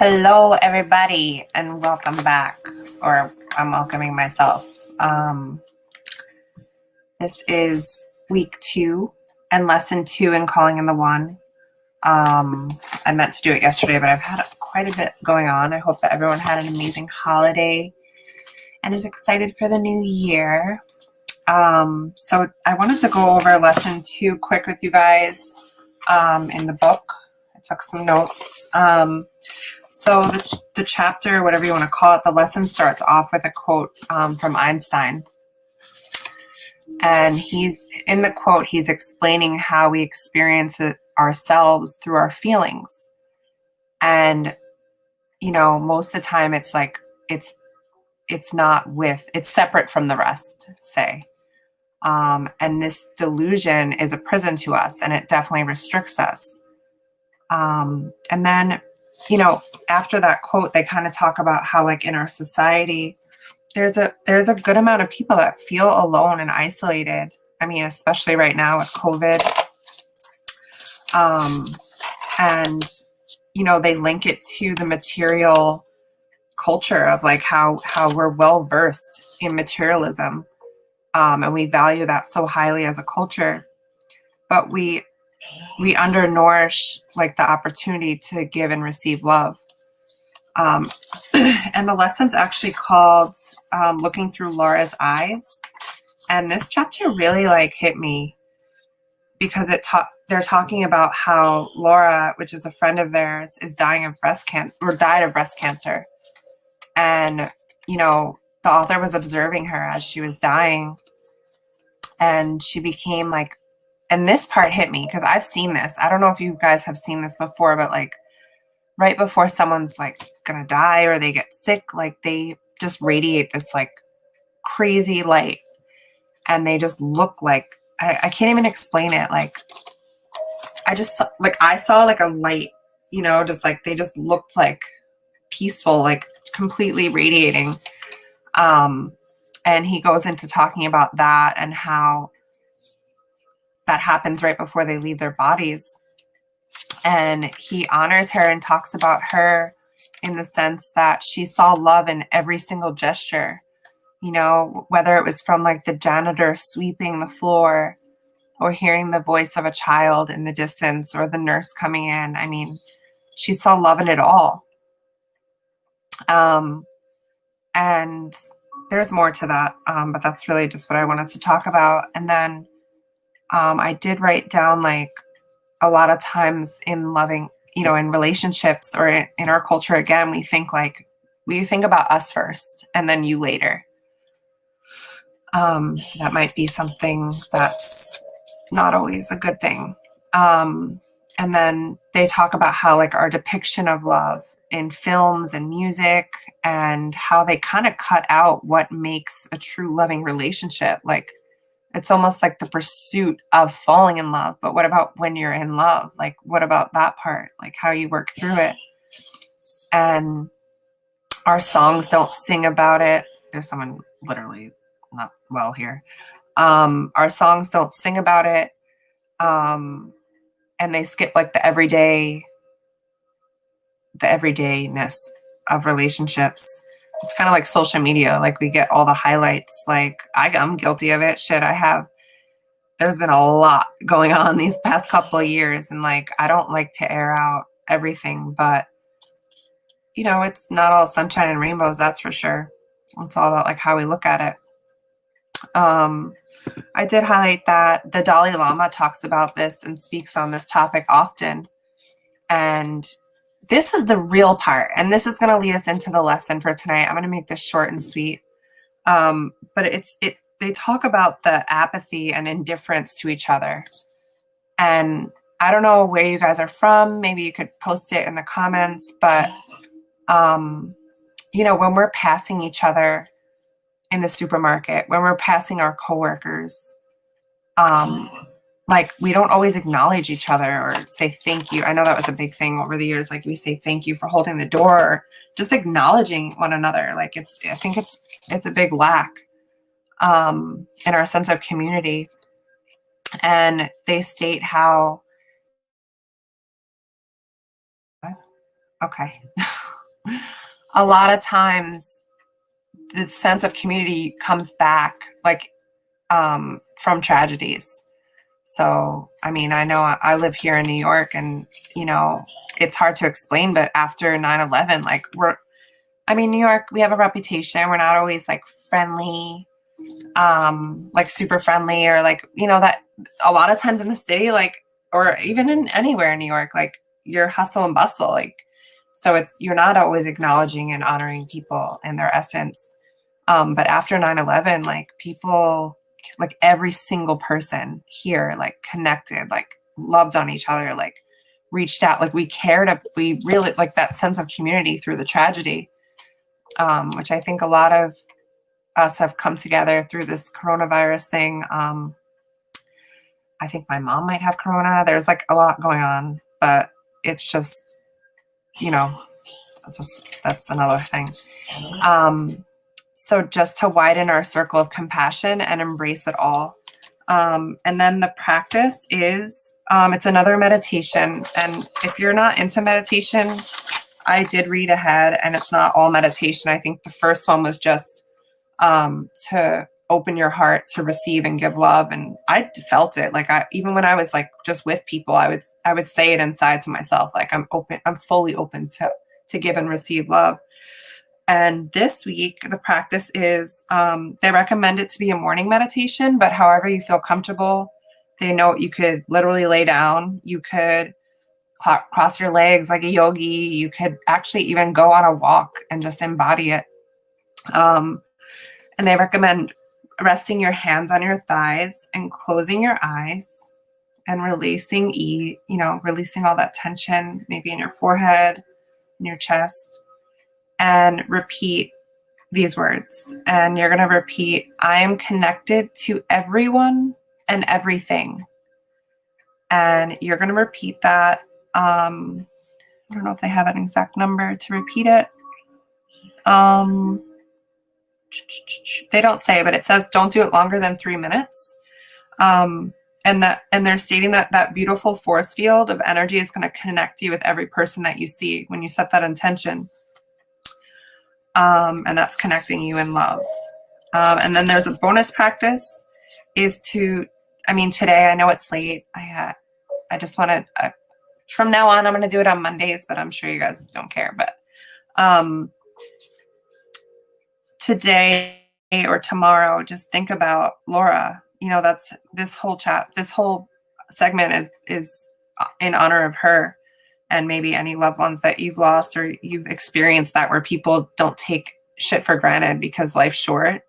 Hello, everybody, and welcome back. Or I'm welcoming myself. This is week 2 and lesson 2 in Calling in the One. I meant to do it yesterday, but I've had quite a bit going on. I hope that everyone had an amazing holiday and is excited for the new year. So I wanted to go over lesson 2 quick with you guys in the book. I took some notes. So the chapter, whatever you want to call it, the lesson starts off with a quote from Einstein. And in the quote, he's explaining how we experience it ourselves through our feelings. And, most of the time it's like, it's separate from the rest, say. And this delusion is a prison to us, and it definitely restricts us. And then, after that quote, they kind of talk about how, like, in our society, there's a good amount of people that feel alone and isolated. I mean, especially right now with COVID. And, they link it to the material culture of like how we're well versed in materialism. And we value that so highly as a culture, but we undernourish like the opportunity to give and receive love. And the lesson's actually called Looking Through Laura's Eyes. And this chapter really like hit me because they're talking about how Laura, which is a friend of theirs, is dying of breast cancer or died of breast cancer. And, the author was observing her as she was dying, and she became like, and this part hit me because I've seen this. I don't know if you guys have seen this before, but like right before someone's like gonna die or they get sick, like they just radiate this like crazy light, and they just look like, I can't even explain it. Like I saw like a light, just like they just looked like peaceful, like completely radiating. And he goes into talking about that and how that happens right before they leave their bodies. And he honors her and talks about her in the sense that she saw love in every single gesture, whether it was from like the janitor sweeping the floor or hearing the voice of a child in the distance or the nurse coming in. I mean, she saw love in it all. And there's more to that, but that's really just what I wanted to talk about. And then I did write down like a lot of times in loving, in relationships or in our culture, again, we think about us first and then you later. So that might be something that's not always a good thing. And then they talk about how like our depiction of love in films and music and how they kind of cut out what makes a true loving relationship. Like it's almost like the pursuit of falling in love. But what about when you're in love? Like, what about that part? Like how you work through it. And our songs don't sing about it. There's someone literally not well here. Our songs don't sing about it. And they skip like the everydayness of relationships. It's kind of like social media. Like we get all the highlights. Like I'm guilty of it. Shit, there's been a lot going on these past couple of years. And like, I don't like to air out everything, but it's not all sunshine and rainbows. That's for sure. It's all about like how we look at it. I did highlight that the Dalai Lama talks about this and speaks on this topic often. And this is the real part. And this is going to lead us into the lesson for tonight. I'm going to make this short and sweet. But they talk about the apathy and indifference to each other. And I don't know where you guys are from. Maybe you could post it in the comments. But, when we're passing each other in the supermarket, when we're passing our coworkers, like we don't always acknowledge each other or say thank you. I know that was a big thing over the years. Like we say thank you for holding the door, or just acknowledging one another. Like I think it's a big lack in our sense of community. And they state how, okay. a lot of times the sense of community comes back like from tragedies. So, I mean, I know I live here in New York and, you know, it's hard to explain, but after 9/11, like New York, we have a reputation. We're not always like friendly, like super friendly or like, you know, that a lot of times in the city, like, or even in anywhere in New York, like you're hustle and bustle. Like, so you're not always acknowledging and honoring people in their essence. But after 9/11, like people, like every single person here, like connected, like loved on each other, like reached out, like we really like that sense of community through the tragedy, which I think a lot of us have come together through this coronavirus thing. I think my mom might have corona. There's like a lot going on, but it's just, you know, that's another thing. So just to widen our circle of compassion and embrace it all. And then the practice is, it's another meditation. And if you're not into meditation, I did read ahead and it's not all meditation. I think the first one was just to open your heart to receive and give love. And I felt it. Like even when I was like just with people, I would say it inside to myself, like I'm fully open to give and receive love. And this week, the practice is, they recommend it to be a morning meditation, but however you feel comfortable. They note you could literally lay down. You could cross your legs like a yogi. You could actually even go on a walk and just embody it. And they recommend resting your hands on your thighs and closing your eyes and releasing releasing all that tension, maybe in your forehead, in your chest. And repeat these words. And you're going to repeat, I am connected to everyone and everything. And you're going to repeat that. I don't know if they have an exact number to repeat it. They don't say, but it says don't do it longer than 3 minutes. And they're stating that beautiful force field of energy is going to connect you with every person that you see when you set that intention. And that's connecting you in love. And then there's a bonus practice is today, I know it's late. I just want to, from now on, I'm going to do it on Mondays, but I'm sure you guys don't care. But today or tomorrow, just think about Laura. You know, that's this whole segment is in honor of her. And maybe any loved ones that you've lost or you've experienced that where people don't take shit for granted because life's short.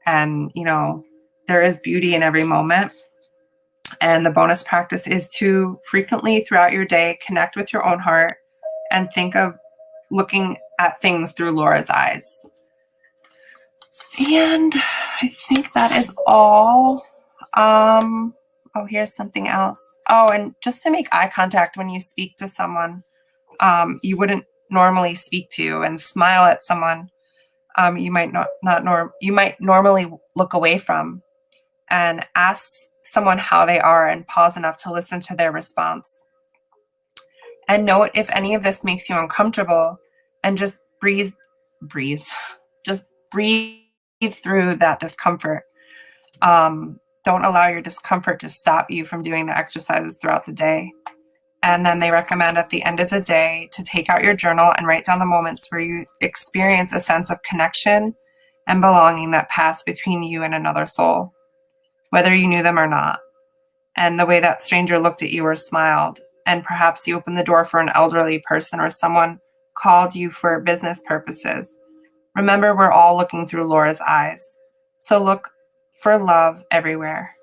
And, you know, there is beauty in every moment. And the bonus practice is to frequently throughout your day, connect with your own heart and think of looking at things through Laura's eyes. And I think that is all. Here's something else. Oh, and just to make eye contact when you speak to someone you wouldn't normally speak to, and smile at someone you might you might normally look away from, and ask someone how they are and pause enough to listen to their response. And note if any of this makes you uncomfortable, and just breathe through that discomfort. Don't allow your discomfort to stop you from doing the exercises throughout the day. And then they recommend at the end of the day to take out your journal and write down the moments where you experience a sense of connection and belonging that passed between you and another soul, whether you knew them or not. And the way that stranger looked at you or smiled, and perhaps you opened the door for an elderly person or someone called you for business purposes. Remember, we're all looking through Laura's eyes. So look for love everywhere.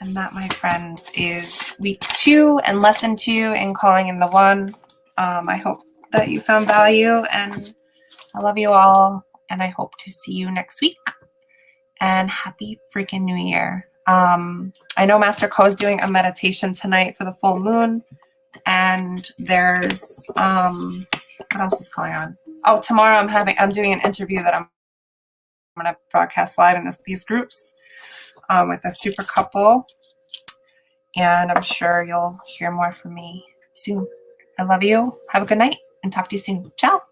And that, my friends, is week 2 and lesson 2 in Calling in the One. I hope that you found value, and I love you all, and I hope to see you next week. And happy freaking New Year. I know Master Co is doing a meditation tonight for the full moon, and there's what else is going on? Oh, tomorrow I'm doing an interview that I'm going to broadcast live in these groups with a super couple, and I'm sure you'll hear more from me soon. I love you. Have a good night. and talk to you soon. Ciao.